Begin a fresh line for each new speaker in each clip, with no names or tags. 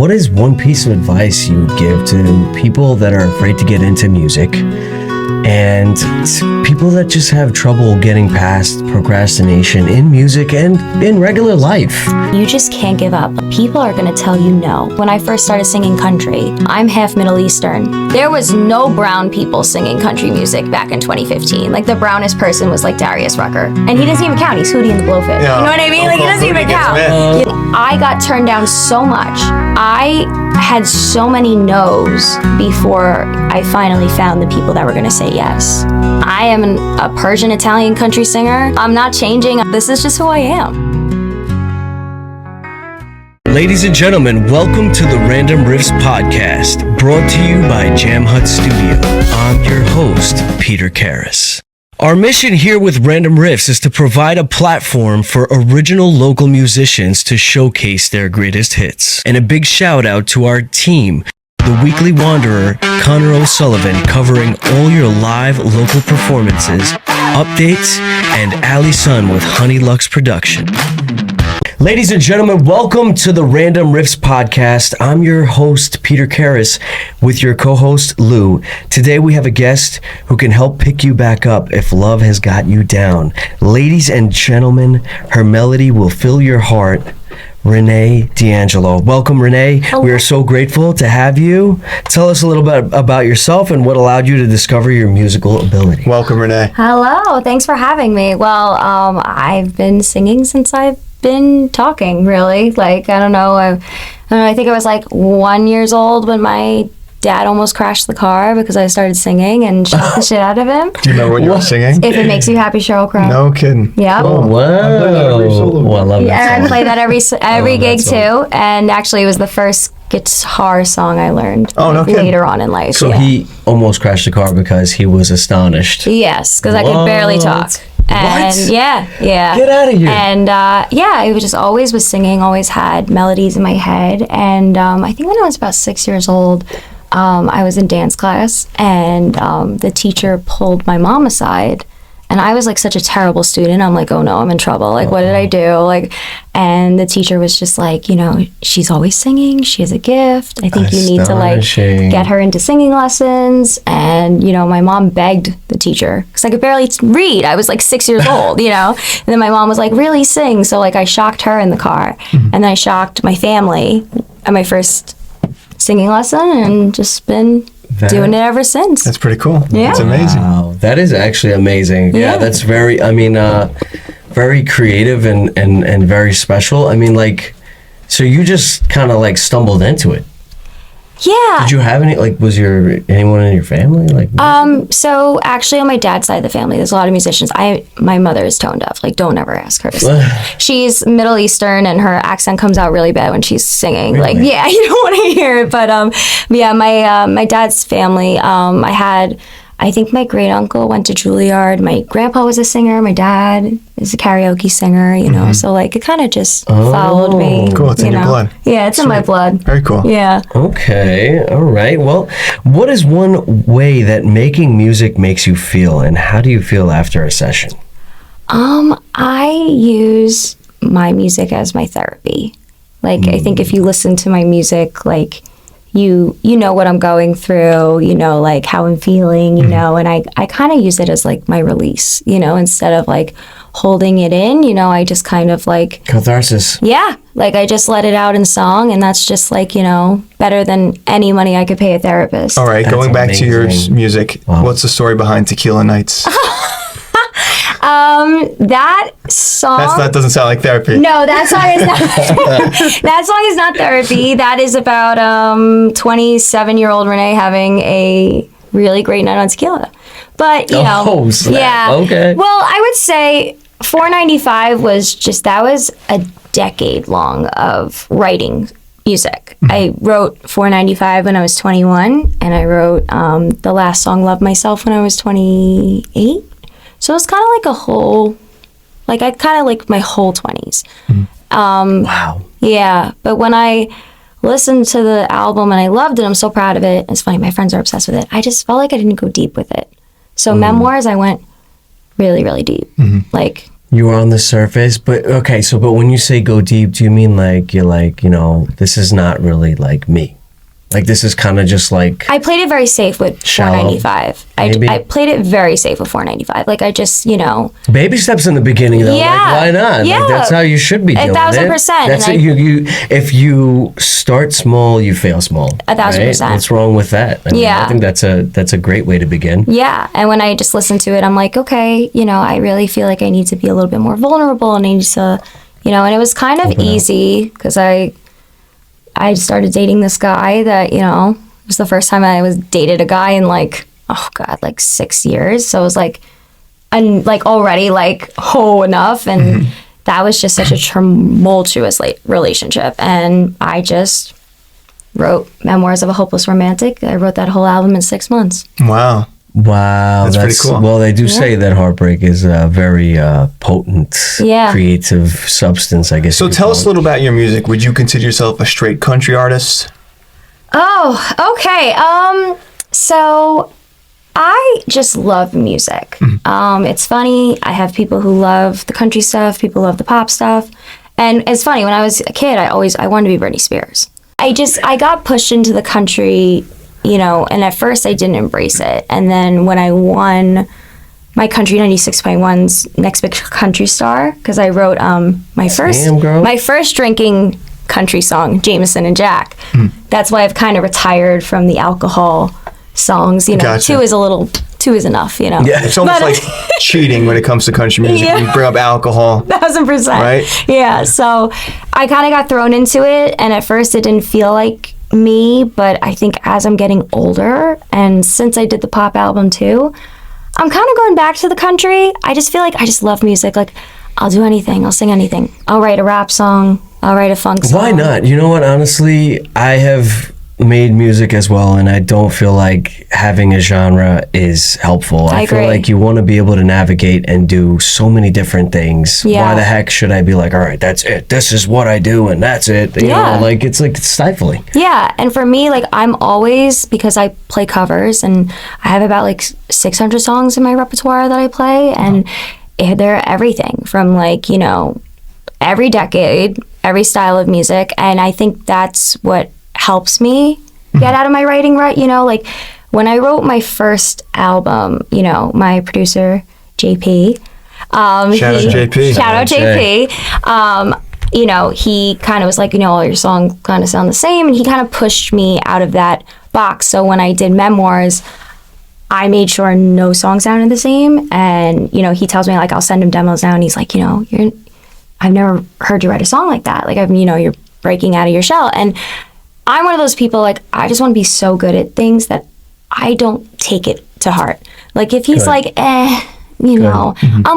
What is one piece of advice you would give to people that are afraid to get into music and people that just have trouble getting past procrastination in music and in regular life?
You just can't give up. People are gonna tell you no. When I first started singing country, I'm half Middle Eastern. There was no brown people singing country music back in 2015. Like the brownest person was like Darius Rucker. And he doesn't even count, he's Hootie and the Blowfish. Yeah. You know what I mean? Like he doesn't even count. I got turned down so much. I had so many no's before I finally found the people that were gonna say yes. I am a Persian Italian country singer. I'm not changing. This is just who I am.
Ladies and gentlemen, welcome to the Random Riffs podcast, brought to you by Jam Hut Studio. I'm your host, Peter Karras. Our mission here with Random Riffs is to provide a platform for original local musicians to showcase their greatest hits. And a big shout out to our team, The Weekly Wanderer, Connor O'Sullivan, covering all your live local performances, updates, and Ali Sun with Honey Lux Production. Ladies and gentlemen, welcome to the Random Riffs podcast. I'm your host, Peter Karras, with your co-host, Lou. Today we have a guest who can help pick you back up if love has got you down. Ladies and gentlemen, her melody will fill your heart. Renee D'Angelo. Welcome, Renee.
Hello.
We are so grateful to have you. Tell us a little bit about yourself and what allowed you to discover your musical ability.
Welcome, Renee.
Hello, thanks for having me. Well, I've been singing since I've been talking, really. Like, I don't know, I think I was like 1 year old when my dad almost crashed the car because I started singing and shocked the shit out of him.
Do you remember what you were singing?
If It Makes You Happy, Sheryl Crow.
No kidding.
Yeah.
Oh, wow. I love that
Yeah,
song.
I play that every gig too. And actually, it was the first guitar song I learned later on in life.
So he almost crashed the car because he was astonished.
Yes, because I could barely talk. And
What?
Yeah.
Get out of here.
And I was just always was singing, always had melodies in my head. And I think when I was about 6 years old, I was in dance class, and the teacher pulled my mom aside. And I was like such a terrible student. I'm like, oh no, I'm in trouble. Like, what did I do? Like, and the teacher was just like, you know, she's always singing. She has a gift. I think you need to like get her into singing lessons. And, you know, my mom begged the teacher because I could barely read. I was like 6 years old, you know? And then my mom was like, really sing. So like I shocked her in the car, and then I shocked my family at my first singing lesson, and just been doing it ever since.
That's pretty cool.
Yeah.
It's amazing.
Wow, that is actually amazing. Yeah, that's very, very creative and very special. I mean, like, so you just kind of like stumbled into it.
Yeah.
Did you have any, like, was anyone in your family? Like,
So actually on my dad's side of the family, there's a lot of musicians. My mother is tone deaf. Like, don't ever ask her to sing. She's Middle Eastern and her accent comes out really bad when she's singing.
Really?
Like, yeah, you don't want to hear it. But yeah, my dad's family, I think my great uncle went to Juilliard. My grandpa was a singer. My dad is a karaoke singer, you know. So like it kind of just followed me.
Cool, it's in your blood.
Yeah, it's in my blood.
Very cool.
Yeah.
okay, all right. Well, what is one way that making music makes you feel, and how do you feel after a session?
I use my music as my therapy. Like, I think if you listen to my music, like, you know what I'm going through, you know, like how I'm feeling, you know, and I kind of use it as like my release, you know, instead of like holding it in, you know, I just kind of like...
Catharsis.
Yeah, like I just let it out in song, and that's just like, you know, better than any money I could pay a therapist.
All right,
That's
going back to your
amazing.
music,
Wow.
what's the story behind Tequila Nights?
That song...
That doesn't sound like therapy.
No, that song is not. That song is not therapy. That is about 27-year-old Renee having a really great night on tequila. But you know,
Oh, snap.
yeah.
Okay.
Well, I would say 495 was a decade long of writing music. I wrote 495 when I was 21, and I wrote the last song, Love Myself, when I was 28. So it's kind of like a whole, like I kind of like my whole 20s.
Wow.
Yeah, but when I listened to the album and I loved it, I'm so proud of it. It's funny, my friends are obsessed with it. I just felt like I didn't go deep with it. So Memoirs, I went really, really deep. Like
You were on the surface, but okay. So, but when you say go deep, do you mean like you're like, this is not really like me? Like this is kind of just like
I played it very safe with
shallow,
495.
maybe?
I played it very safe with 495. Like I just,
baby steps in the beginning though.
Yeah.
Like why not?
Yeah.
Like that's how you should be doing
1,000%.
That's it. You if you start small, you fail small.
1,000%.
Right? What's wrong with that? I mean,
Yeah.
I think that's a great way to begin.
Yeah, and when I just listen to it, I'm like, okay, I really feel like I need to be a little bit more vulnerable, and I need to, and it was kind of easy because I started dating this guy that, it was the first time I was dated a guy in like 6 years. So it was like, and like already like enough, and that was just such a tumultuous relationship, and I just wrote Memoirs of a Hopeless Romantic. I wrote that whole album in 6 months.
Wow.
Wow,
That's pretty cool.
Well, they do say that heartbreak is a very potent, creative substance, I guess.
So tell us a little about your music. Would you consider yourself a straight country artist?
Oh, okay. So I just love music. It's funny. I have people who love the country stuff, people love the pop stuff. And it's funny, when I was a kid, I wanted to be Britney Spears. I got pushed into the country, and at first I didn't embrace it. And then when I won my Country 96.1's Next Big Country Star, because I wrote my first drinking country song, Jameson and Jack. That's why I've kind of retired from the alcohol songs.
Gotcha.
Two is enough,
Yeah, it's almost like cheating when it comes to country music.
Yeah.
When you bring up alcohol.
1,000%.
Right?
Yeah, so I kind of got thrown into it, and at first it didn't feel like me, but I think as I'm getting older, and since I did the pop album too, I'm kind of going back to the country. I just feel like I just love music. Like, I'll do anything. I'll sing anything. I'll write a rap song. I'll write a funk song.
Why not? You know what? Honestly, I have made music as well, and I don't feel like having a genre is helpful. I feel
agree.
like you want to be able to navigate and do so many different things.
Yeah.
Why the heck should I be like, all right, that's it. This is what I do, and that's it. You know, like it's stifling.
Yeah, and for me, like I'm always, because I play covers, and I have about like 600 songs in my repertoire that I play, and they're everything from like, every decade, every style of music, and I think that's what helps me get out of my writing rut. Like when I wrote my first album, my producer JP, shout out JP, he kind of was like, all your songs kind of sound the same, and he kind of pushed me out of that box. So when I did Memoirs, I made sure no song sounded the same, and he tells me, like, I'll send him demos now, and he's like, I've never heard you write a song like that. Like, you're breaking out of your shell. And I'm one of those people, like, I just want to be so good at things that I don't take it to heart. Like, if he's like, I'm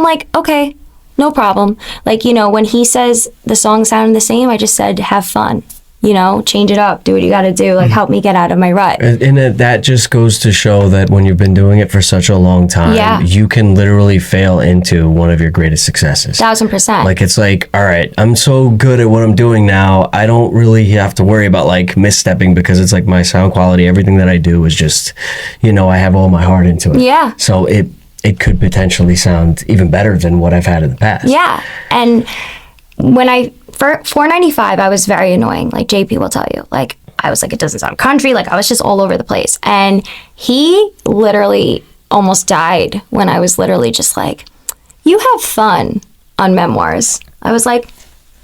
like, okay, no problem. Like, when he says the song sounded the same, I just said, have fun. Change it up, do what you got to do, like help me get out of my rut.
And that just goes to show that when you've been doing it for such a long time, you can literally fail into one of your greatest successes.
1,000%.
Like, it's like, all right, I'm so good at what I'm doing now, I don't really have to worry about like misstepping, because it's like my sound quality, everything that I do is just, I have all my heart into it. Yeah. So it could potentially sound even better than what I've had in the past.
Yeah. And when for 495, I was very annoying. Like JP will tell you. Like, I was like, it doesn't sound country. Like, I was just all over the place. And he literally almost died when I was literally just like, you have fun on Memoirs. I was like,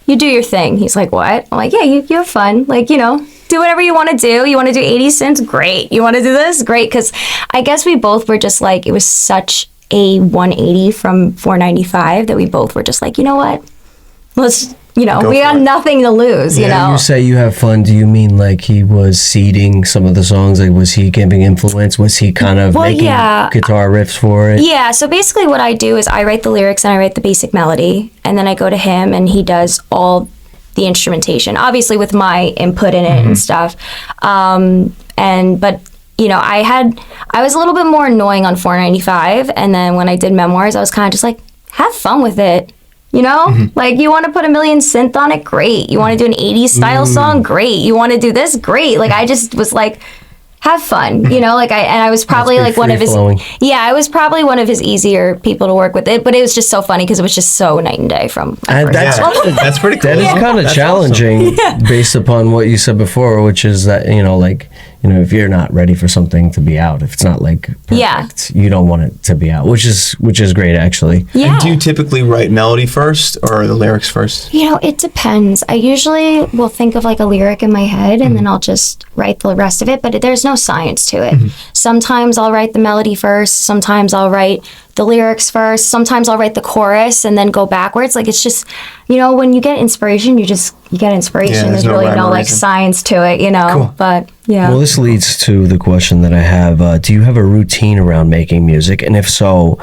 you do your thing. He's like, what? I'm like, yeah, you have fun. Like, do whatever you want to do. You want to do 80 cents? Great. You want to do this? Great. Because I guess we both were just like, it was such a 180 from 495 that we both were just like, you know what? Let's, we got nothing to lose, you know?
You say you have fun. Do you mean like he was seeding some of the songs? Like, was he giving influence? Was he kind of making guitar riffs for it?
Yeah, so basically what I do is I write the lyrics and I write the basic melody, and then I go to him and he does all the instrumentation, obviously with my input in it and stuff. But I was a little bit more annoying on 495, and then when I did Memoirs, I was kind of just like, have fun with it. Like, you want to put a million synth on it? Great. You want to do an 80s style song? Great. You want to do this? Great. Like, I just was like, have fun, you know, like I was probably like one of his, I was probably one of his easier people to work with it, but it was just so funny because it was just so night and day from my first album.
That's pretty cool.
That is kind of challenging based upon what you said before, which is that, you know, like, you know, if you're not ready for something to be out, if it's not like perfect, you don't want it to be out, which is great actually.
Yeah.
And do you typically write melody first or the lyrics first?
You know, it depends. I usually will think of like a lyric in my head and then I'll just write the rest of it, but there's no science to it. Sometimes I'll write the melody first, sometimes I'll write the lyrics first, sometimes I'll write the chorus and then go backwards. Like it's just, you know, when you get inspiration, you get inspiration.
Yeah,
there's really no like science to it, you know.
Cool.
But yeah.
Well, this leads to the question that I have. Do you have a routine around making music? And if so,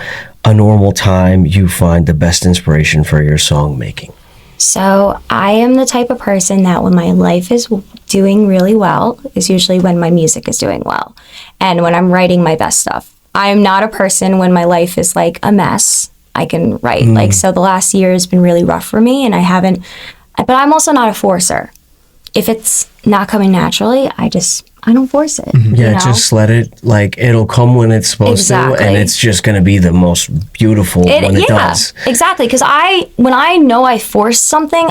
a normal time you find the best inspiration for your song making?
So I am the type of person that when my life is doing really well is usually when my music is doing well and when I'm writing my best stuff. I'm not a person when my life is like a mess, I can write. Like, so the last year has been really rough for me and I haven't, but I'm also not a forcer. If it's not coming naturally, I don't force it.
Yeah,
you know?
just let it, like, it'll come when it's supposed to, and it's just going to be the most beautiful when it does.
Exactly, because when I know I forced something,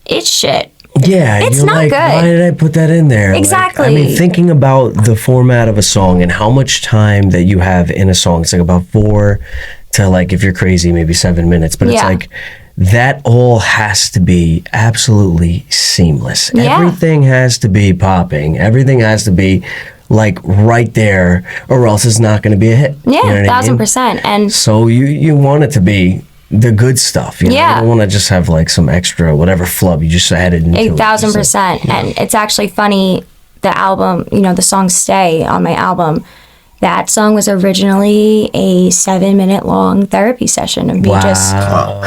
it's shit.
Yeah,
it's
you're
not
like,
good.
Why did I put that in there?
Exactly.
Like, I mean, thinking about the format of a song and how much time that you have in a song, it's like about 4 to, like, if you're crazy, maybe 7 minutes. But it's like, that all has to be absolutely seamless.
Yeah.
Everything has to be popping. Everything has to be, like, right there, or else it's not going to be a hit.
Yeah,
you know
1000%. And
so you want it to be the good stuff. You know? You don't want to just have like some extra whatever flub. You just add it into
1000%. And it's actually funny, the album, you know, the song Stay on my album, that song was originally a 7-minute long therapy session of me just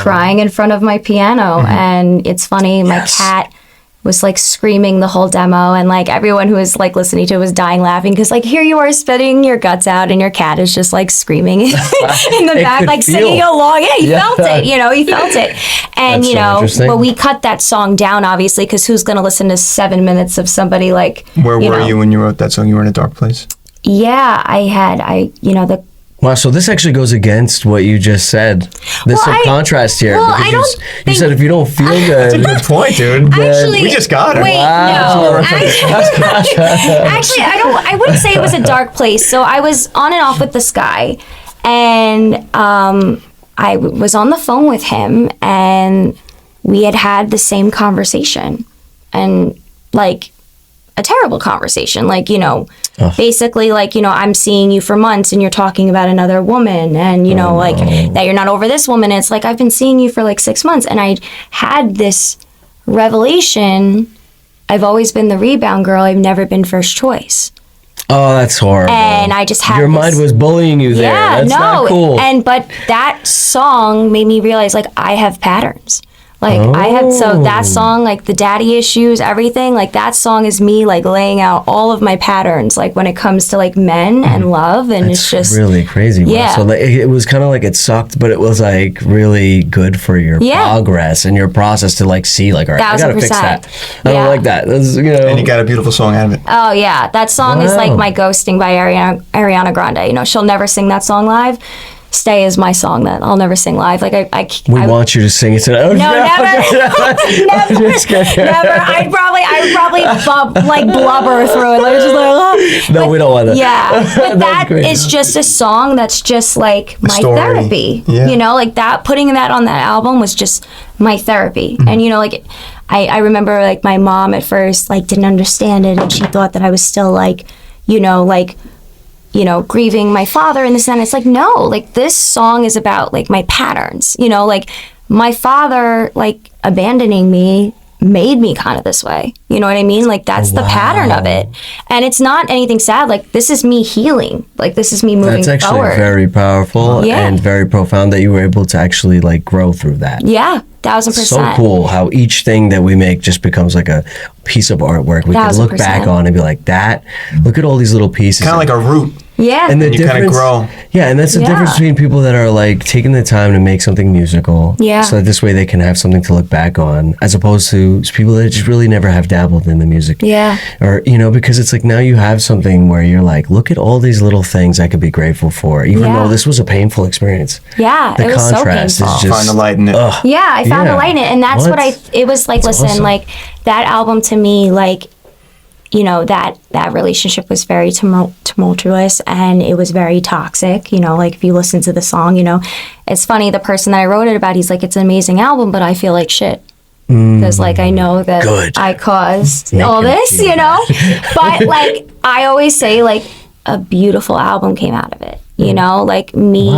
crying in front of my piano. And it's funny, my cat was like screaming the whole demo, and like everyone who was like listening to it was dying laughing because like here you are spitting your guts out and your cat is just like screaming in the back, like singing along. Yeah, you felt it, you know, you felt it. And
that's
you know,
so
but we cut that song down obviously because who's going to listen to 7 minutes of somebody like,
where were you when you wrote that song? You were in a dark place?
Yeah, you know,
Wow, so this actually goes against what you just said. There's some contrast here.
Well,
because you said if you don't feel good.
That's a good point, dude.
Actually,
we just got it.
Wait, no. Actually, I wouldn't say it was a dark place. So I was on and off with this guy, and I was on the phone with him, and we had the same conversation, and like a terrible conversation, like, you know, basically like, you know, I'm seeing you for months and you're talking about another woman and, you know, like that you're not over this woman. It's like, I've been seeing you for like 6 months. And I had this revelation. I've always been the rebound girl. I've never been first choice.
Oh, that's horrible.
And I just had
your mind was bullying you there.
Yeah,
that's not cool.
But that song made me realize like I have patterns. Like so that song, like the daddy issues, everything, like that song is me like laying out all of my patterns, like when it comes to like men and love, and
it's
just
really crazy.
Yeah.
So like, it was kind of like it sucked, but it was like really good for your progress and your process to like see like, all right, I gotta fix that. I don't like that. That's, you know.
And you got a beautiful song out of it.
Oh yeah, that song is like My Ghosting by Ariana Grande. You know, she'll never sing that song live. Stay is my song that I'll never sing live. Like
we want you to sing it tonight.
No, never. Never. I'd probably like blubber through it. Like just like
no, we don't want that.
Yeah, but that is just a song that's just like my therapy. Yeah. You know, like that. Putting that on that album was just my therapy. And you know, like I remember like my mom at first like didn't understand it, and she thought that I was still like, you know, grieving my father and this and that. It's like, no, like this song is about like my patterns, you know, like my father, like abandoning me made me kind of this way. You know what I mean? Like that's the pattern of it. And it's not anything sad. Like this is me healing. Like this is me moving forward.
That's actually very powerful and very profound that you were able to actually like grow through that.
Yeah. 1000%.
So cool how each thing that we make just becomes like a piece of artwork we can look back on and be like, that, look at all these little pieces.
Kind of like a root.
Yeah.
And the
you kind of
difference,
grow.
yeah, and that's the difference between people that are like taking the time to make something musical, so that this way they can have something to look back on, as opposed to people that just really never have dabbled in the music.
Yeah.
Or, you know, because it's like now you have something where you're like, look at all these little things I could be grateful for, even though this was a painful experience.
Yeah,
The
it was so
contrast
painful.
is just...
Find the light in it.
Yeah, I found the light in it. And that's what it was like,
That's
listen,
awesome.
like that album to me, like, you know, that relationship was very tumultuous and it was very toxic. You know, like if you listen to the song, you know, it's funny, the person that I wrote it about, he's like, it's an amazing album, but I feel like shit. Because like I know that I caused all this, you know, but like I always say, like a beautiful album came out of it, you know, like me,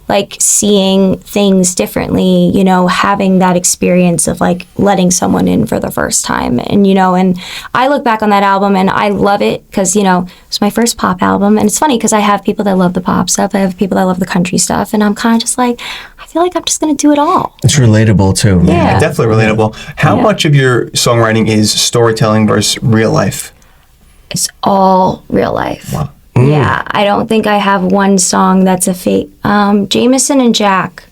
like seeing things differently, you know, having that experience of like letting someone in for the first time. And, you know, and I look back on that album and I love it because, you know, it's my first pop album. And it's funny because I have people that love the pop stuff. I have people that love the country stuff. And I'm kind of just like, I feel like I'm just going to do it all.
It's relatable too.
Yeah.
Definitely relatable. How much of your songwriting is storytelling versus real life?
It's all real life.
Wow.
Yeah, I don't think I have one song that's a fake. Jameson and Jack,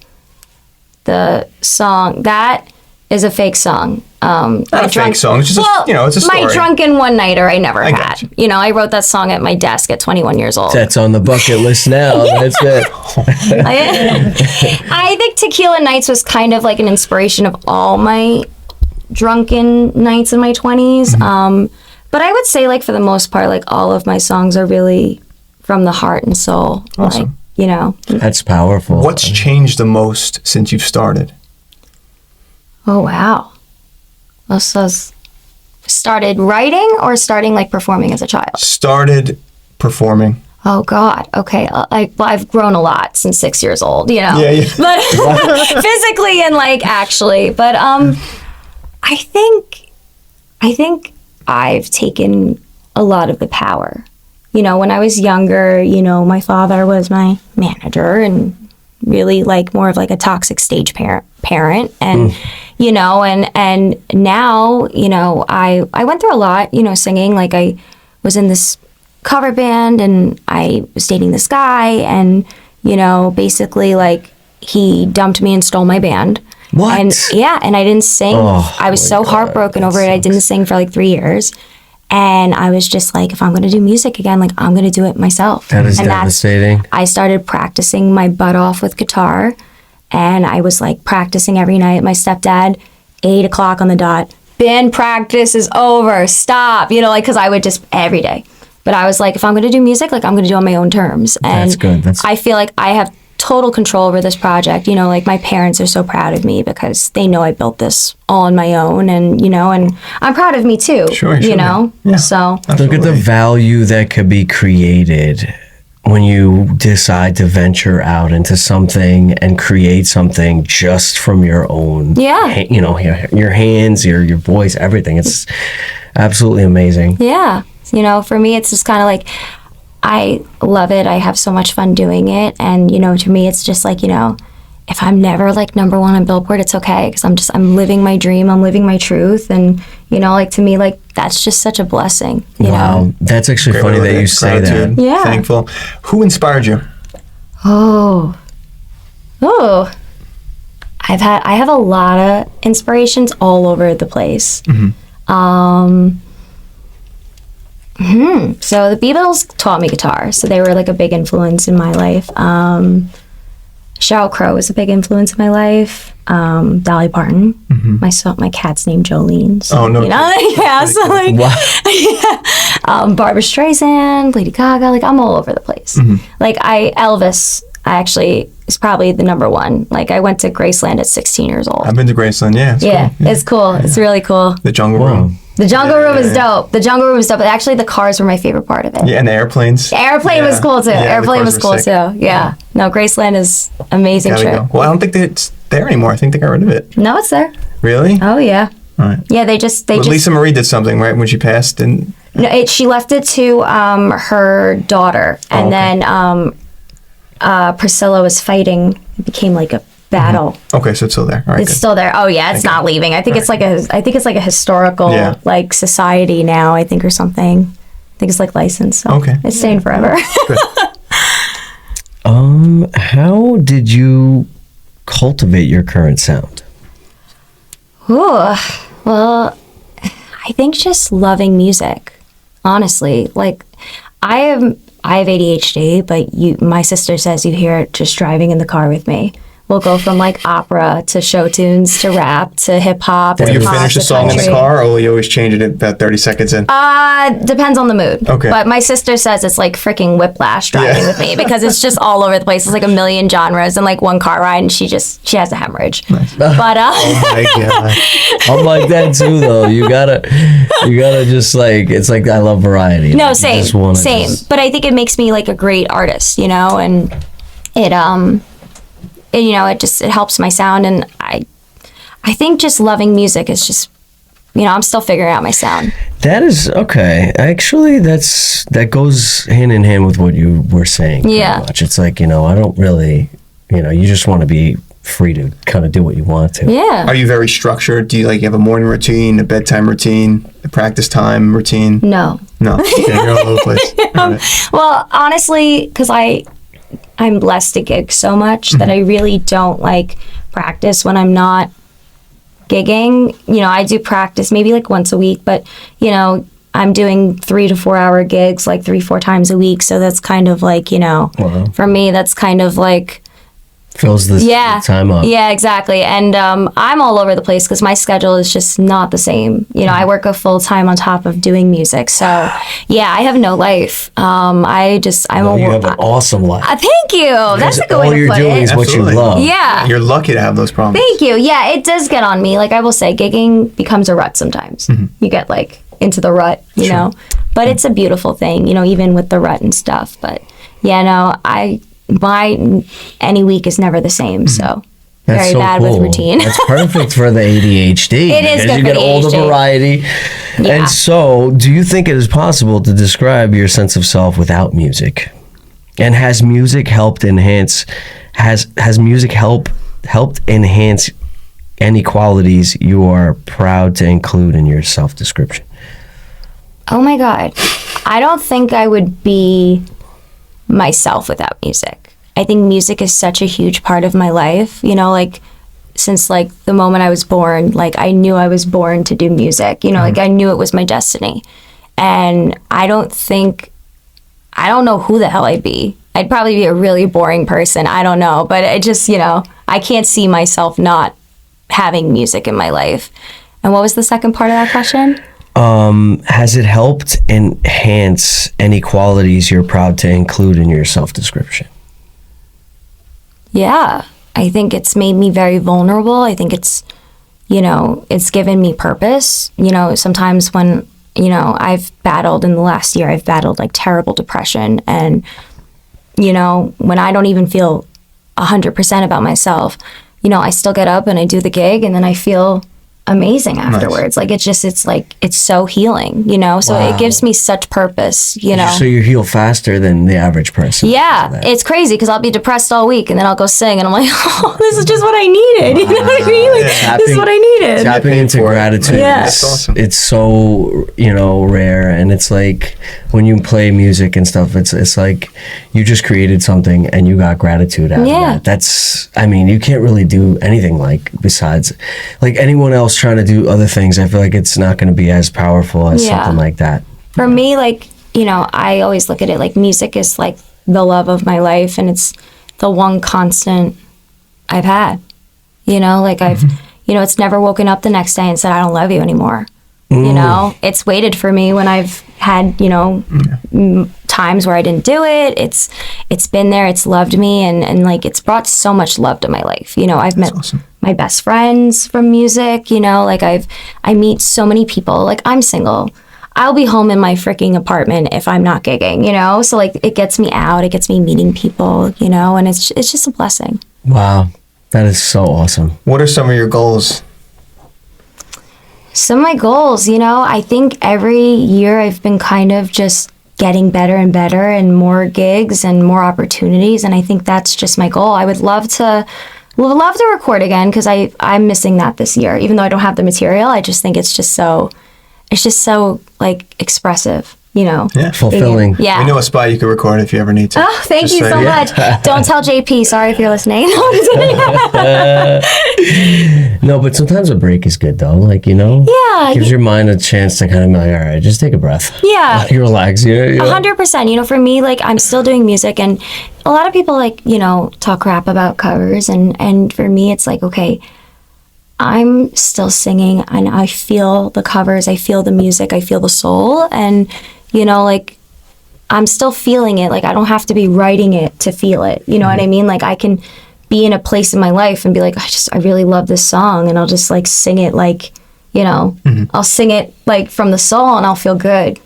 the song, that is a fake song.
Not a fake song. It's just it's a story.
My drunken one-nighter I never had.
got you.
You know, I wrote that song at my desk at 21 years old.
That's on the bucket list now. That's it.
I think Tequila Nights was kind of like an inspiration of all my drunken nights in my 20s. But I would say, like, for the most part, like, all of my songs are really from the heart and soul.
Awesome.
Like, you know.
That's powerful.
What's changed the most since you've started?
Oh, wow. Started writing or starting, like, performing as a child?
Started performing.
Oh, God. Okay. I've grown a lot since 6 years old, you know.
Yeah.
But physically and, like, actually. But I think I've taken a lot of the power. You know, when I was younger, you know, my father was my manager and really like more of like a toxic stage parent. And, you know, and now, you know, I went through a lot, you know, singing. Like I was in this cover band and I was dating this guy and, you know, basically like he dumped me and stole my band.
What?
And yeah, and I didn't sing.
Oh,
I was so heartbroken over it. I didn't sing for like 3 years. And I was just like, if I'm going to do music again, like I'm going to do it myself.
That is
and
devastating.
I started practicing my butt off with guitar. And I was like practicing every night. My stepdad, 8 o'clock on the dot, band practice is over, stop. You know, like, because I would just every day. But I was like, if I'm going to do music, like I'm going to do it on my own terms. And
That's good.
I feel like I have total control over this project. You know, like my parents are so proud of me because they know I built this all on my own, and you know, and I'm proud of me too.
Sure.
You know,
yeah.
So
Look at the value that could be created when you decide to venture out into something and create something just from your own.
Yeah.
You know, your hands, your voice, everything. It's absolutely amazing.
yeah, you know, for me, it's just kind of like, I love it. I have so much fun doing it. And, you know, to me, it's just like, you know, if I'm never like #1 on Billboard, it's okay. Because I'm living my dream. I'm living my truth. And, you know, like to me, like that's just such a blessing, you know?
That's actually funny that you say that.
Yeah.
Thankful. Who inspired you?
Oh. I have a lot of inspirations all over the place. So the Beatles taught me guitar, so they were like a big influence in my life. Sheryl Crow was a big influence in my life. Dolly Parton. My cat's named Jolene. So,
Oh, no.
You know, yeah. So like, yeah. Barbara Streisand, Lady Gaga. Like I'm all over the place. Like Elvis. I actually is probably the #1. Like I went to Graceland at 16 years old.
I've been to Graceland. Yeah.
It's cool. It's really cool.
The Jungle Room.
The Jungle Room is dope. The Jungle Room is dope. But actually, the cars were my favorite part of it.
Yeah, and the airplanes.
The airplane was cool too.
Yeah, the
Airplane
cars
was
were
cool
sick.
too. Yeah. No, Graceland is amazing
Gotta
trip.
go. Well, I don't think it's there anymore. I think they got rid of it.
No, it's there.
Really?
Oh yeah.
All right.
Yeah, they just
Lisa Marie did something, right, when she passed? And
no, she left it to her daughter, and then Priscilla was fighting. It became like a battle.
Okay, so it's still there. All right,
It's
good.
still there. Oh yeah, it's not leaving. I think it's like a historical
Yeah.
like society now. I think or something. I think it's like licensed. So
Okay.
it's staying forever.
Good.
How did you cultivate your current sound?
Ooh, well, I think just loving music, honestly. Like, I have ADHD, but my sister says you hear it just driving in the car with me. We'll go from like opera to show tunes to rap to hip hop.
Will you
pop
finish
to
a song in the
country.
car, or will you always change it at about 30 seconds in?
Depends on the mood.
Okay.
But my sister says it's like freaking whiplash driving with me because it's just all over the place. It's like a million genres in like one car ride, and she has a hemorrhage.
Nice.
But
Oh my God.
I'm like that too, though. You gotta just like, it's like I love variety.
no,
Like, you
same,
just wanna
same.
just-
But I think it makes me like a great artist, you know, and it it helps my sound, and I think just loving music is just, I'm still figuring out my sound.
That is okay. Actually, that goes hand in hand with what you were saying. Pretty
Yeah.
much. It's like, I don't really, you just want to be free to kind of do what you want to.
Yeah.
Are you very structured? Do you you have a morning routine, a bedtime routine, a practice time routine?
No.
No. Yeah, you're all over the place. Got it.
Well, honestly, because I'm blessed to gig so much that I really don't like practice when I'm not gigging. I do practice maybe like once a week, but I'm doing 3 to 4 hour gigs like 3-4 times a week. So that's kind of like,
Wow.
for me, that's kind of like,
Fills this time up.
yeah, exactly. And I'm all over the place because my schedule is just not the same. I work a full time on top of doing music. So yeah, I have no life. I'm
You have an awesome life.
Thank you. That's a good way
All
to
you're
put
doing
it.
is what you
Absolutely.
love.
Yeah.
You're lucky to have those problems.
Thank you. Yeah, it does get on me. Like I will say, gigging becomes a rut sometimes. You get like into the rut, you know. But it's a beautiful thing, even with the rut and stuff. But yeah, no, any week is never the same. So
That's
very
so
bad
cool.
with routine.
That's perfect for the ADHD.
It is
because
good
you
for
get
the
all the
ADHD.
variety.
Yeah.
And so, do you think it is possible to describe your sense of self without music? And has music helped enhance? Has music helped enhance any qualities you are proud to include in your self description?
Oh my God. I don't think I would be myself without music. I think music is such a huge part of my life, like since like the moment I was born, like I knew I was born to do music, like I knew it was my destiny. And I don't know who the hell I'd be. I'd probably be a really boring person. I don't know, but it just, I can't see myself not having music in my life. And what was the second part of that question?
Has it helped enhance any qualities you're proud to include in your self description?
Yeah, I think it's made me very vulnerable. I think it's given me purpose. Sometimes when, I've battled in the last year, I've battled like terrible depression. And, when I don't even feel 100% about myself, I still get up and I do the gig and then I feel amazing afterwards. Like it's so healing, so
Wow.
it gives me such purpose,
So you heal faster than the average person.
Yeah, it's crazy because I'll be depressed all week and then I'll go sing and I'm like, oh, this is just what I needed. You know what I mean? Like, this is what I needed.
Tapping into gratitude.
Yeah.
That's awesome.
It's so, rare. And it's like when you play music and stuff, it's like you just created something and you got gratitude out of
Yeah.
that. You can't really do anything besides like anyone else trying to do other things. I feel like it's not going to be as powerful as
Yeah.
something like that.
For me, like, I always look at it like music is like the love of my life and it's the one constant I've had. It's never woken up the next day and said, I don't love you anymore. It's waited for me when I've had, times where I didn't do it. It's been there. It's loved me. And like, it's brought so much love to my life. I've met
awesome.
my best friends from music, like I meet so many people. Like I'm single. I'll be home in my freaking apartment if I'm not gigging, So like it gets me out, it gets me meeting people, and it's just a blessing.
Wow. That is so awesome.
What are some of your goals?
Some of my goals, I think every year I've been kind of just getting better and better and more gigs and more opportunities. And I think that's just my goal. I would love to record again because I'm missing that this year, even though I don't have the material. I just think it's just so like expressive.
Fulfilling.
Yeah.
We know a spot you could record if you ever need to.
Oh, thank
Just
you
say,
so
yeah.
much. Don't tell JP. Sorry if you're listening.
No, but sometimes a break is good though. Like,
Yeah.
gives your mind a chance to kind of be like, all right, just take a breath.
Yeah.
Like, relax.
100%. For me, like, I'm still doing music, and a lot of people, like, talk crap about covers, and for me, it's like, okay, I'm still singing, and I feel the covers, I feel the music, I feel the soul, and, like, I'm still feeling it. Like, I don't have to be writing it to feel it. You know what I mean? Like, I can be in a place in my life and be like, I really love this song, and I'll just, like, sing it, like, I'll sing it, like, from the soul, and I'll feel good,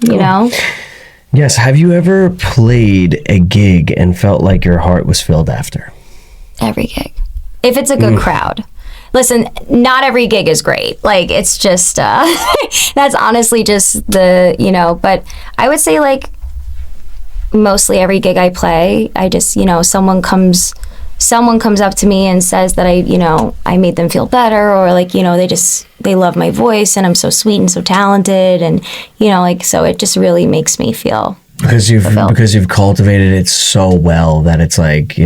Yes. Have you ever played a gig and felt like your heart was filled after?
Every gig. If it's a good crowd. Listen, not every gig is great. Like, it's just, that's honestly just but I would say, like, mostly every gig I play, I just, someone comes up to me and says that I made them feel better, or like, they love my voice and I'm so sweet and so talented, and, so it just really makes me feel
because
fulfilled.
you've cultivated it so well that it's like,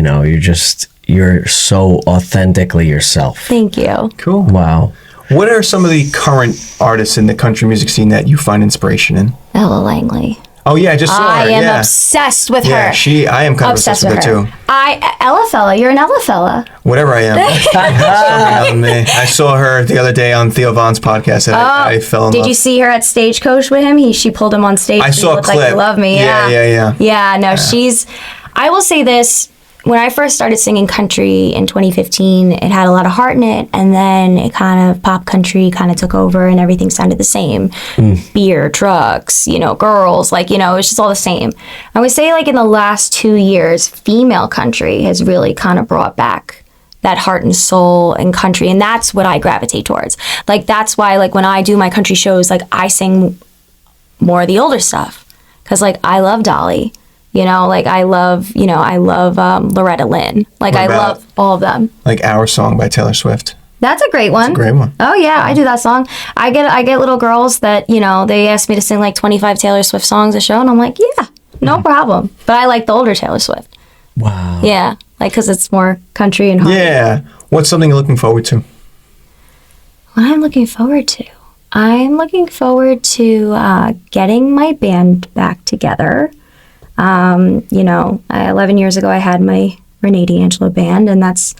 you're so authentically yourself.
Thank you.
Cool.
Wow.
What are some of the current artists in the country music scene that you find inspiration in?
Ella Langley.
Oh yeah, I just saw her.
I am
yeah.
obsessed with
Yeah,
her.
I am kind of obsessed with her too.
Ella fella, you're an Ella fella.
Whatever I am. Something on me. I saw her the other day on Theo Von's podcast, and I fell in love.
Did you see her at Stagecoach with him? She pulled him on stage.
I saw a
looked
clip.
Like, love me.
Yeah.
Yeah, no, she's. I will say this. When I first started singing country in 2015, it had a lot of heart in it, and then it kind of, pop country kind of took over, and everything sounded the same. Beer, drugs, girls, like, it's just all the same. I would say, like, in the last 2 years, female country has really kind of brought back that heart and soul in country, and that's what I gravitate towards. Like, that's why, like, when I do my country shows, like, I sing more of the older stuff, because, like, I love Dolly. Like, I love Loretta Lynn. Like, I love all of them.
Like Our Song by Taylor Swift.
That's a great one.
It's a great one.
Oh yeah, I do that song. I get little girls that, they ask me to sing like 25 Taylor Swift songs a show, and I'm like, yeah, no problem. But I like the older Taylor Swift.
Wow.
Yeah, like, because it's more country and heart.
Yeah. What's something you're looking forward to?
What I'm looking forward to? I'm looking forward to getting my band back together. 11 years ago, I had my Renee D'Angelo band, and that's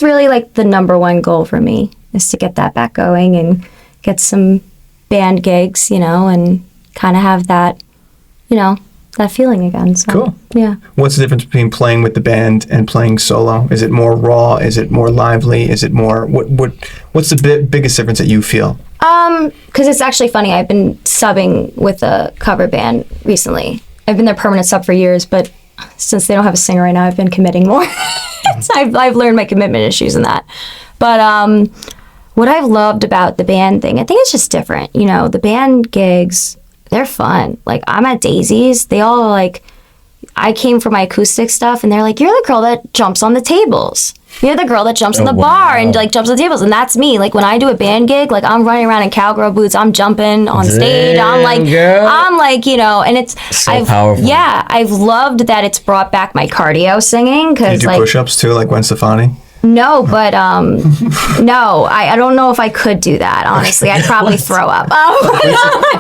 really, like, the number one goal for me, is to get that back going and get some band gigs, and kind of have that, that feeling again. So,
Cool.
Yeah.
What's the difference between playing with the band and playing solo? Is it more raw? Is it more lively? Is it more what's the biggest difference that you feel?
Because it's actually funny. I've been subbing with a cover band recently. I've been their permanent sub for years, but since they don't have a singer right now, I've been committing more. So I've learned my commitment issues in that. But what I've loved about the band thing, I think it's just different. The band gigs, they're fun. Like, I'm at Daisy's. They all, like, I came for my acoustic stuff, and they're like, you're the girl that jumps on the tables. You're the girl that jumps on the bar and, like, jumps on the tables. And that's me. Like, when I do a band gig, like, I'm running around in cowgirl boots. I'm jumping on stage. I'm like, and it's
so powerful.
Yeah, I've loved that it's brought back my cardio singing.
Do you do push-ups too, like Gwen Stefani?
No, but no, I don't know if I could do that, honestly. I'd probably throw up.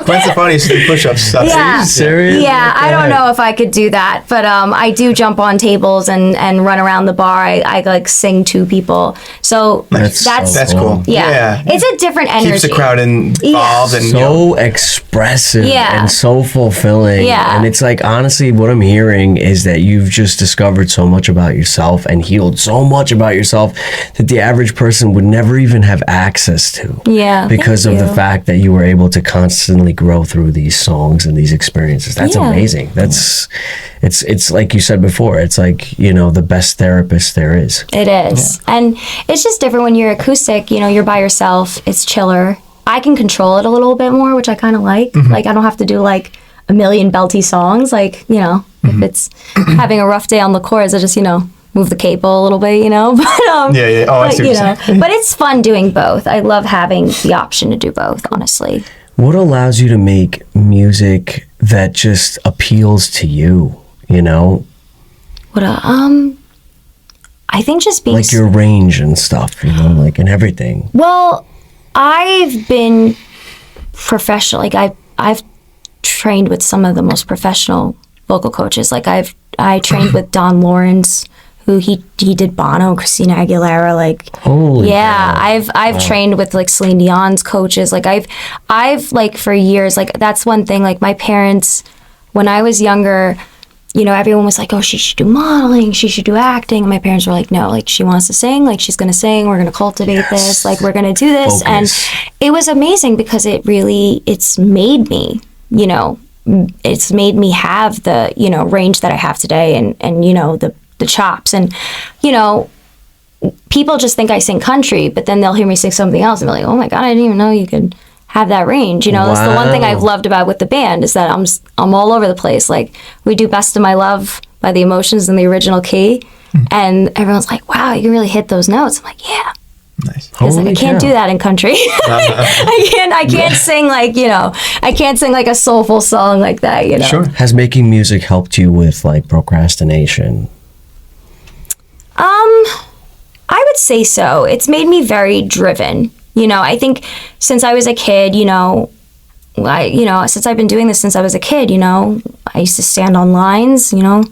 Gwen Stefani used to do push-ups stuff.
Yeah.
Are you serious?
Yeah, I don't know if I could do that, but I do jump on tables and run around the bar. I like sing to people. So
that's cool.
Yeah. It's a different energy.
Keeps the crowd involved and
so expressive and so fulfilling.
Yeah.
And it's like, honestly, what I'm hearing is that you've just discovered so much about yourself and healed so much about yourself that the average person would never even have access to.
Yeah.
Because of the fact that you were able to constantly grow through these songs and these experiences. That's amazing. It's like you said before, it's like, the best therapist there is.
It is. Yeah. And it's just different when you're acoustic, you're by yourself, it's chiller. I can control it a little bit more, which I kind of like. Mm-hmm. Like, I don't have to do like a million belty songs. Like, if it's having a rough day on the chords, I just, move the cable a little bit, But,
I see what
but it's fun doing both. I love having the option to do both, honestly.
What allows you to make music that just appeals to you, you know?
What I think just being
Like your range and stuff, you know, like and everything.
Well, I've been professional. Like I've trained with some of the most professional vocal coaches. Like I trained with Don Lawrence, who he did Bono, Christina Aguilera. Like,
Holy
yeah,
cow.
I've trained with like Celine Dion's coaches. Like I've like for years. Like that's one thing. Like my parents, when I was younger, you know, everyone was like, oh, she should do modeling, she should do acting. And my parents were like, no, like she wants to sing, like she's going to sing, we're going to cultivate this, like we're going to do this.
Focus.
And it was amazing because it's made me, you know, it's made me have the, you know, range that I have today and you know, the chops. And, you know, people just think I sing country, but then they'll hear me sing something else and be like, oh my God, I didn't even know you could have that range. You know, that's the one thing I've loved about with the band is that I'm all over the place. Like we do Best of My Love by the Emotions in the original key, and everyone's like, wow, you can really hit those notes. I'm like, yeah.
Nice.
Because I can't do that in country. I can't sing like, you know, I can't sing like a soulful song like that, you know.
Sure.
Has making music helped you with like procrastination?
I would say so. It's made me very driven. You know, I think since I was a kid, you know, since I've been doing this since I was a kid, you know, I used to stand on lines, you know.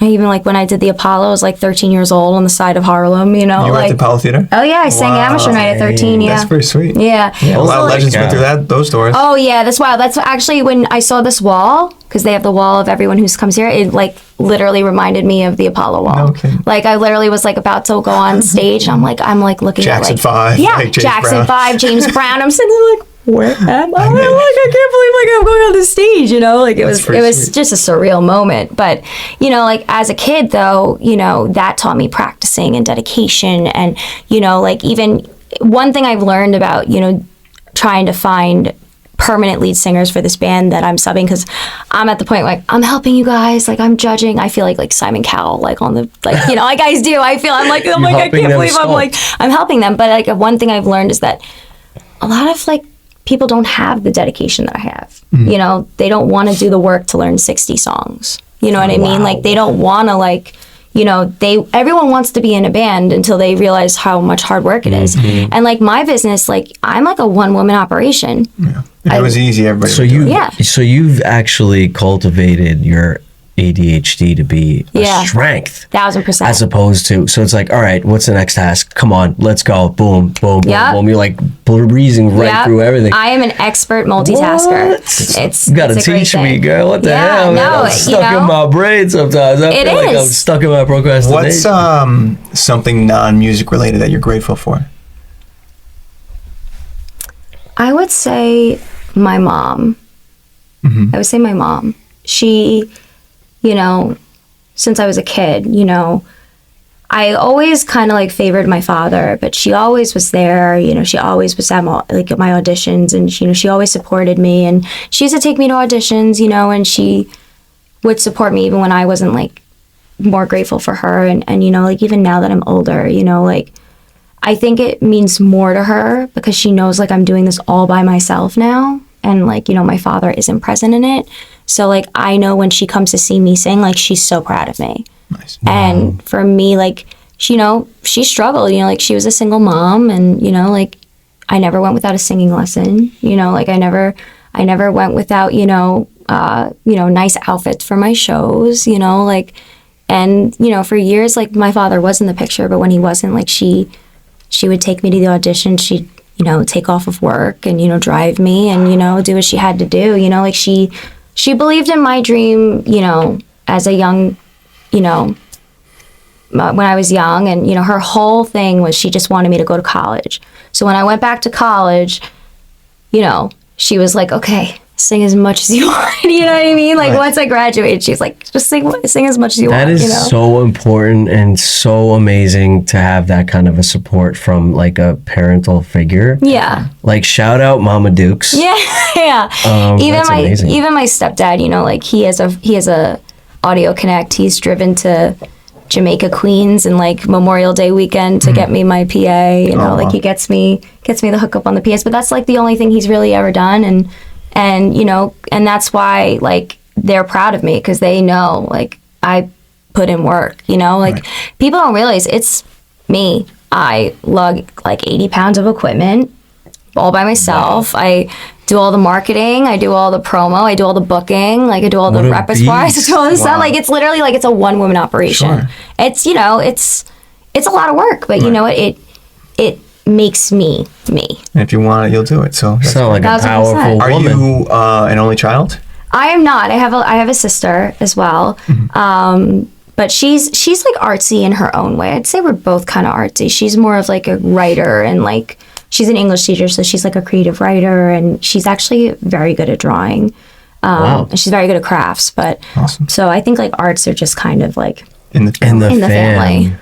Even like when I did the Apollo, I was like 13 years old on the side of Harlem, you know.
You were
like,
at the Apollo Theater?
Oh yeah, I sang Amateur Night at 13, yeah.
That's pretty sweet.
Yeah.
A lot of legends went through those doors.
Oh yeah, that's wild. That's actually when I saw this wall, because they have the wall of everyone who comes here, it like literally reminded me of the Apollo wall.
No kidding.
Like I literally was like about to go on stage and I'm like looking
Jackson
at like
5.
Yeah,
like James
Jackson
Brown.
5, James Brown. I'm sitting there like, where am I? I'm like, I can't believe like I'm going on the stage, you know? Like it was
sweet.
just a surreal moment. But, you know, like as a kid though, you know, that taught me practicing and dedication and, you know, like even one thing I've learned about, you know, trying to find permanent lead singers for this band that I'm subbing, because I'm at the point like I'm helping you guys, like I'm judging. I feel like Simon Cowell, like on the like, you know, like guys do. I feel I'm like I can't believe I'm helping them. But like one thing I've learned is that a lot of like people don't have the dedication that I have. You know, they don't want to do the work to learn 60 songs. You know what I mean? Like they don't want to like, you know, everyone wants to be in a band until they realize how much hard work it is. And like my business, like I'm like a one-woman operation.
Yeah. If it was easy, everybody
So
would do it.
so you've actually cultivated your ADHD to be a strength.
1000%.
As opposed to, so it's like, all right, what's the next task? Come on, let's go. Boom, boom, boom, boom. You're like breezing right through everything.
I am an expert multitasker.
You gotta teach me, girl. What the hell? Man? I'm stuck in my brain sometimes. I feel like I'm stuck in my procrastination.
What's something non-music related that you're grateful for?
I would say my mom. I would say my mom. She, you know, since I was a kid, you know, I always kind of like favored my father, but she always was there. You know, she always was at my auditions, and you know, she always supported me, and she used to take me to auditions, you know, and she would support me even when I wasn't like more grateful for her, and you know, like even now that I'm older, you know, like I think it means more to her because she knows like I'm doing this all by myself now, and like, you know, my father isn't present in it. So like I know when she comes to see me sing, like she's so proud of me.
Nice.
And for me, like, you know, she struggled, you know, like she was a single mom, and, you know, like I never went without a singing lesson, you know, like I never went without, you know, nice outfits for my shows, you know, like, and, you know, for years, like my father was in the picture, but when he wasn't, like she would take me to the audition. She'd, you know, take off of work and, you know, drive me and, you know, do what she had to do, you know, like she believed in my dream, you know, as a young, you know, when I was young, and, you know, her whole thing was she just wanted me to go to college. So when I went back to college, you know, she was like, okay, sing as much as you want. You know what I mean? Like once I graduated, she's like, just sing as much as you want.
That is,
you know?
so important and so amazing to have that kind of a support from like a parental figure.
Yeah.
Like shout out Mama Dukes.
Yeah.
That's amazing.
Even my stepdad, you know, like he has a Audio Connect. He's driven to Jamaica, Queens, and like Memorial Day weekend to get me my PA. You know, like he gets me the hookup on the PS. But that's like the only thing he's really ever done, and And, and that's why, like, they're proud of me because they know, like, I put in work, like people don't realize it's me. I lug like 80 pounds of equipment all by myself. Wow. I do all the marketing. I do all the promo. I do all the booking. Like I do all the repertoires. I do all this stuff. Like it's literally like it's a one-woman operation. Sure. It's, it's a lot of work, but you know what? It makes me.
And if you want it, you'll do it. So
sound like a powerful woman.
Are you an only child?
I am not. I have a sister as well. Mm-hmm. But she's like artsy in her own way. I'd say we're both kind of artsy. She's more of like a writer and like she's an English teacher, so she's like a creative writer, and she's actually very good at drawing. Wow. And she's very good at crafts. But awesome. So I think like arts are just kind of like
in the
family.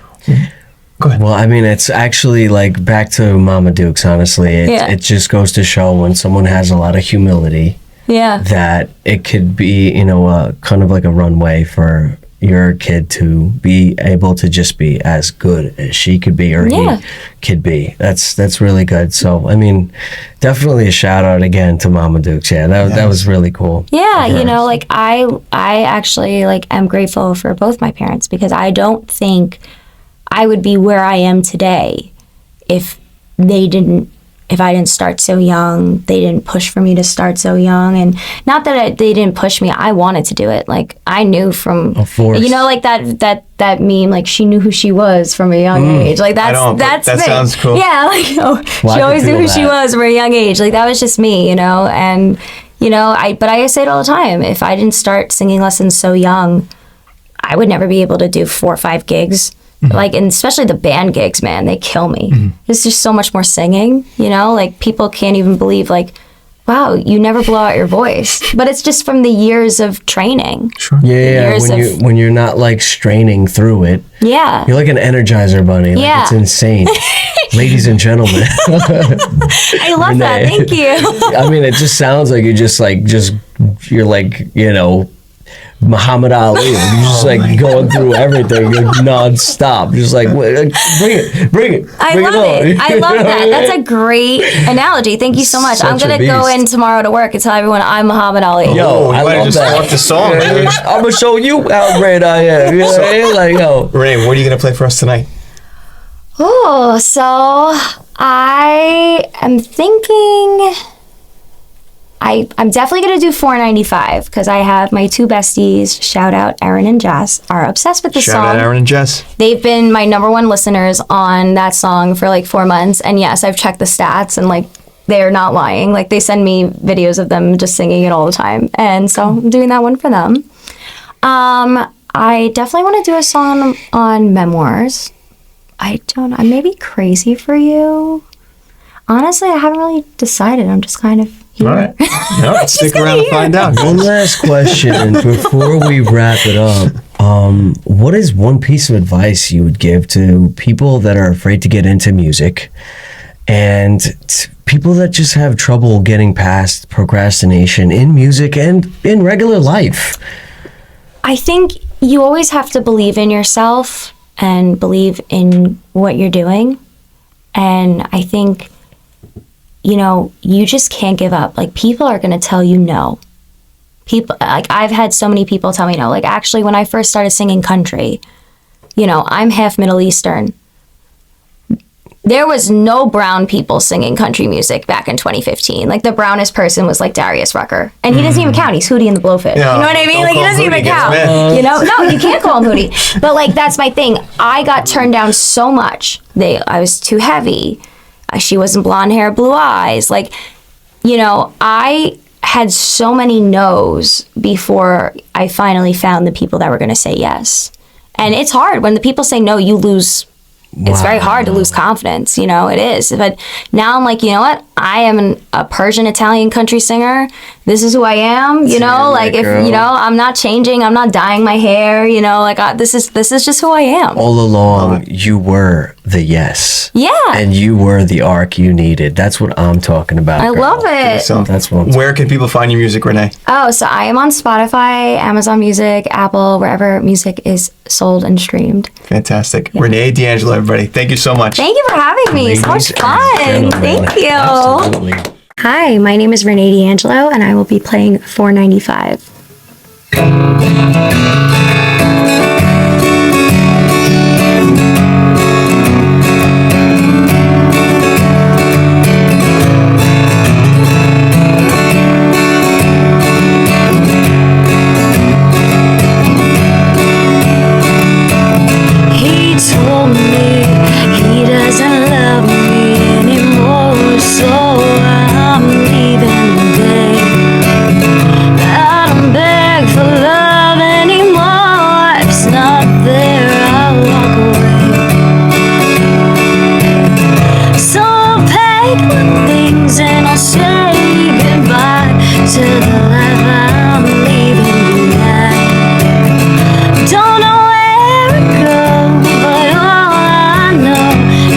Go ahead.
Well, I mean, it's actually like back to Mama Dukes. Honestly, it just goes to show when someone has a lot of humility. Yeah. That it could be, kind of like a runway for your kid to be able to just be as good as she could be or he could be. That's really good. So, I mean, definitely a shout out again to Mama Dukes. Yeah, that was really cool.
Yeah, like I actually like am grateful for both my parents because I don't think I would be where I am today if I didn't start so young. They didn't push for me to start so young. And not that they didn't push me. I wanted to do it. Like, I knew from, like that meme, like, she knew who she was from a young age. Like, that
sounds cool.
Yeah, like, she always knew who she was from a young age. Like, that was just me, And, but I say it all the time. If I didn't start singing lessons so young, I would never be able to do 4 or 5 gigs. Mm-hmm. Like, and especially the band gigs, man, they kill me. Mm-hmm. There's just so much more singing, like people can't even believe like, wow, you never blow out your voice. But it's just from the years of training.
Sure. Yeah, when you're not like straining through it.
Yeah.
You're like an Energizer bunny. Like, it's insane. Ladies and gentlemen.
I love that. Thank you.
I mean, it just sounds like you're like, Muhammad Ali. You're just like going through everything non-stop. Just like, bring it.
I love it. I love that. That's a great analogy. Thank you so much. I'm going to go in tomorrow to work and tell everyone I'm Muhammad Ali.
Yo, I love just that. The song.
I'm going to show you how great I am. You know what I mean? Like, yo.
Renee, what are you going to play for us tonight?
Oh, so I am thinking... I'm definitely going to do 495 because I have my 2 besties, shout out Aaron and Jess, are obsessed with the song.
Shout out Aaron and Jess.
They've been my #1 listeners on that song for like 4 months. And yes, I've checked the stats and like they're not lying. Like they send me videos of them just singing it all the time. And so I'm doing that one for them. I definitely want to do a song on memoirs. I may be crazy for you. Honestly, I haven't really decided. I'm just kind of here.
All right. No, stick around and find out.
One last question before we wrap it up. What is one piece of advice you would give to people that are afraid to get into music and people that just have trouble getting past procrastination in music and in regular life?
I think you always have to believe in yourself and believe in what you're doing. And I think... you just can't give up. Like, people are going to tell you no. People, like, I've had so many people tell me no. Like, actually, when I first started singing country, I'm half Middle Eastern. There was no brown people singing country music back in 2015. Like, the brownest person was, like, Darius Rucker. And he doesn't even count. He's Hootie and the Blowfish. Yeah, you know what I mean? Like, he doesn't even count. No, you can't call him Hootie. But, like, that's my thing. I got turned down so much. I was too heavy. She wasn't blonde hair, blue eyes. Like, I had so many no's before I finally found the people that were going to say yes. And it's hard. When the people say no, you lose. Wow. It's very hard to lose confidence. It is. But now I'm like, you know what? I am a Persian Italian country singer. This is who I am. I'm not changing. I'm not dyeing my hair. This is just who I am.
All along, you were the yes.
Yeah.
And you were the arc you needed. That's what I'm talking about.
I love it.
So
that's what
where can people find your music, Renee?
Oh, so I am on Spotify, Amazon Music, Apple, wherever music is sold and streamed.
Fantastic. Yeah. Renee D'Angelo, everybody. Thank you so much.
Thank you for having me. So much fun. Thank you.
Absolutely.
Hi, my name is Renee D'Angelo, and I will be playing 495.
He told me he doesn't love me anymore, so I'm leaving today. I don't beg for love anymore. If it's not there, I'll walk away. So I'll pack my things and I'll say goodbye to the life I'm leaving behind. Don't know where to go, but all I know,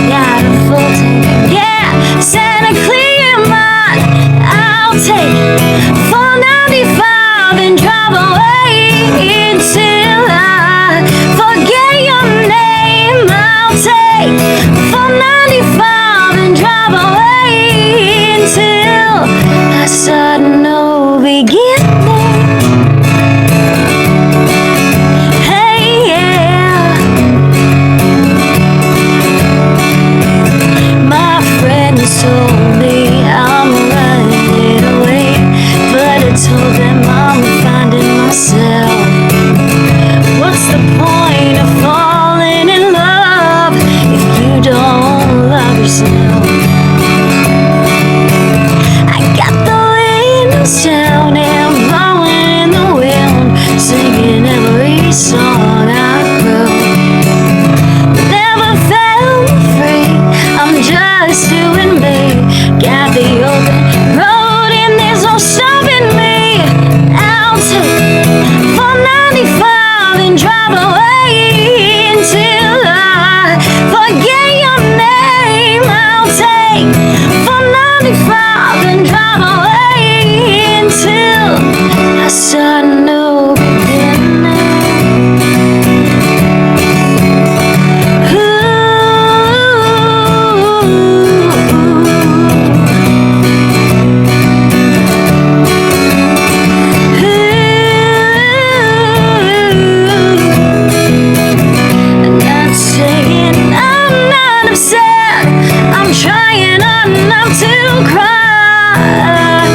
got a full tank of gas and a clear mind. I'll take 495 and drive away until I forget your name. I'll take 495 and drive away until I start no beginning. Hey, yeah. My friends told me I'm running away, but I told them I'm finding myself. What's the point of falling in love if you don't love yourself? I got the windows down and blowing in the wind, singing every song I wrote. Never felt free, I'm just doing me. Got the open road and there's no stopping me. I'll take 495 and drive away until I forget your name. I'll take 495 and drive away until I start no beginning. I'm not saying I'm not upset. I'm trying not to cry,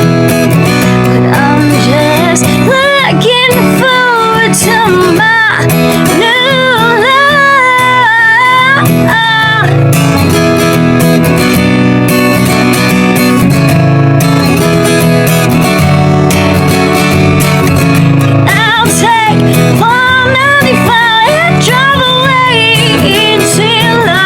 but I'm just looking forward to my new life. I'll take 495 and drive away until I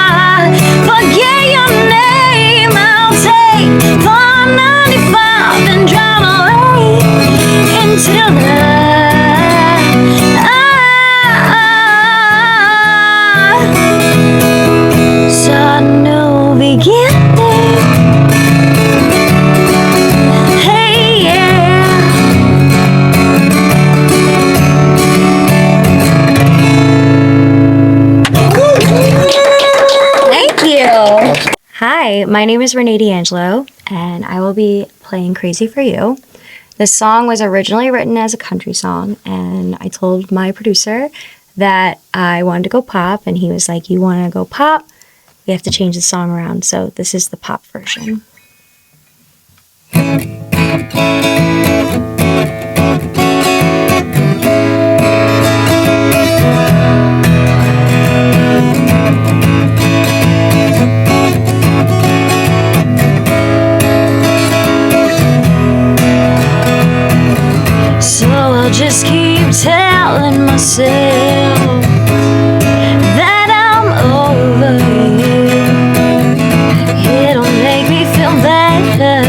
forget your name. I'll take 495 and drive away until I saw no beginning. Hey, yeah.
Thank you. Hi, my name is Renee D'Angelo, and I will be playing Crazy for You. This song was originally written as a country song, and I told my producer that I wanted to go pop, and he was like, "You want to go pop? We have to change the song around." So this is the pop version.
So I'll just keep telling myself that I'm over you. It'll make me feel better.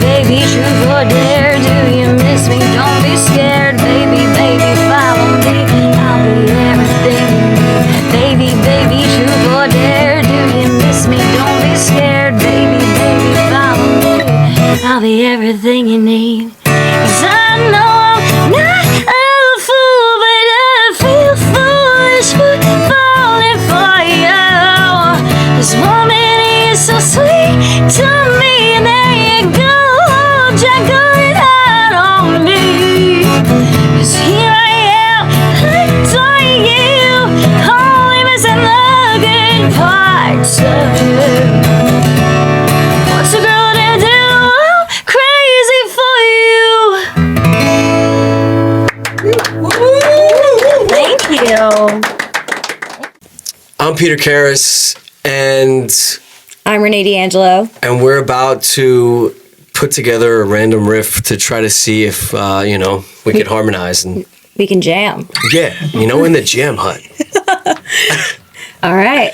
baby, truth or dare. Do you miss me? Don't be scared, baby, baby, follow me. I'll be everything you need. Baby, baby, truth or dare. Do you miss me? Don't be scared, baby, baby, follow me. I'll be everything you need. 'Cause I know I'm not a fool, but I feel foolish for falling for you. This woman is so sweet to me, and there you go, Jack. On me, 'cause here I am, hooked on you, only missing the good parts of you. What's a girl to do? I'm crazy for you. Thank you.
I'm Peter Karras, and
I'm Renee D'Angelo.
we're about to put together a random riff to try to see if we can harmonize and
We can jam.
in the jam hut.
All right.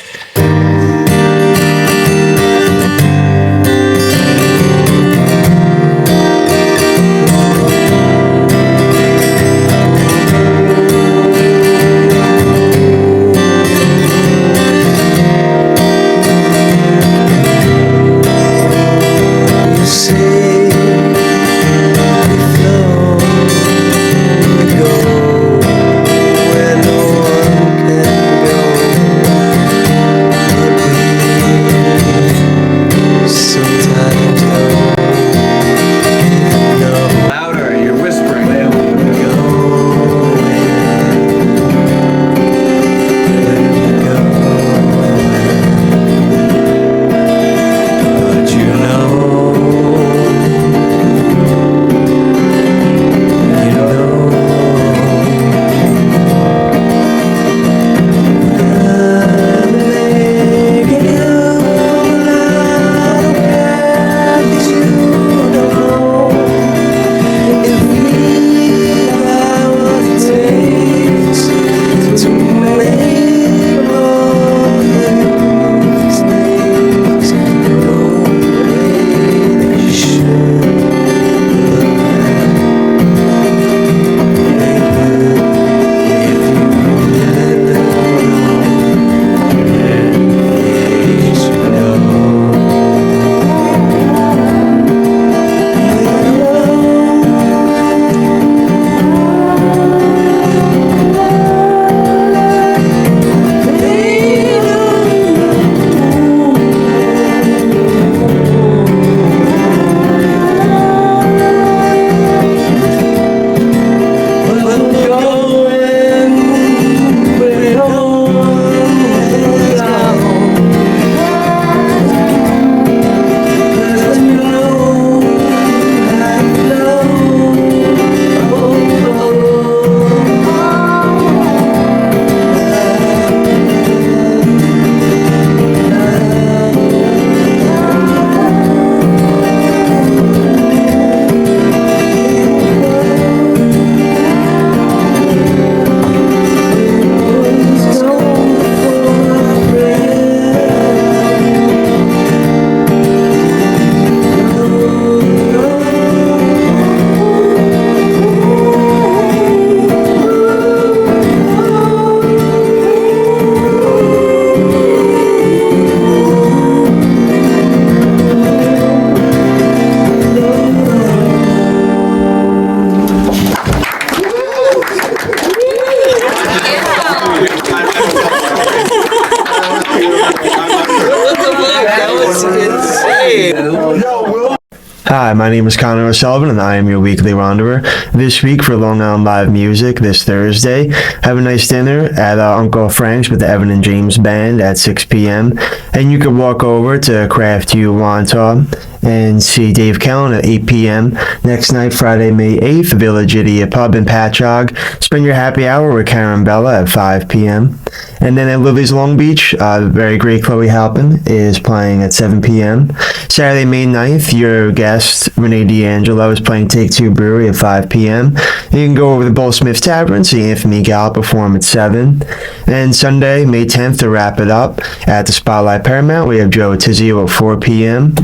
Hi, my name is Connor O'Sullivan, and I am your weekly Wanderer. This week for Long Island Live Music, this Thursday, have a nice dinner at Uncle Frank's with the Evan and James Band at 6 p.m. And you can walk over to Craft You Wantagh and see Dave Kellen at 8 p.m. Next night, Friday, May 8th, Village Idiot Pub in Patchogue. Spend your happy hour with Karen Bella at 5 p.m. And then at Lily's Long Beach, the very great Chloe Halpin is playing at 7 p.m. Saturday, May 9th, your guest, Renee D'Angelo, is playing Take Two Brewery at 5 p.m. You can go over to Bull Smith Tavern, see Anthony Gallup perform at 7. And Sunday, May 10th, to wrap it up, at the Spotlight Paramount, we have Joe Tizio at 4 p.m.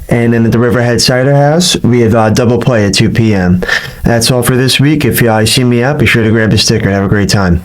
And then at the Riverhead Cider House, we have double play at 2 p.m. That's all for this week. If you see me out, be sure to grab a sticker. Have a great time.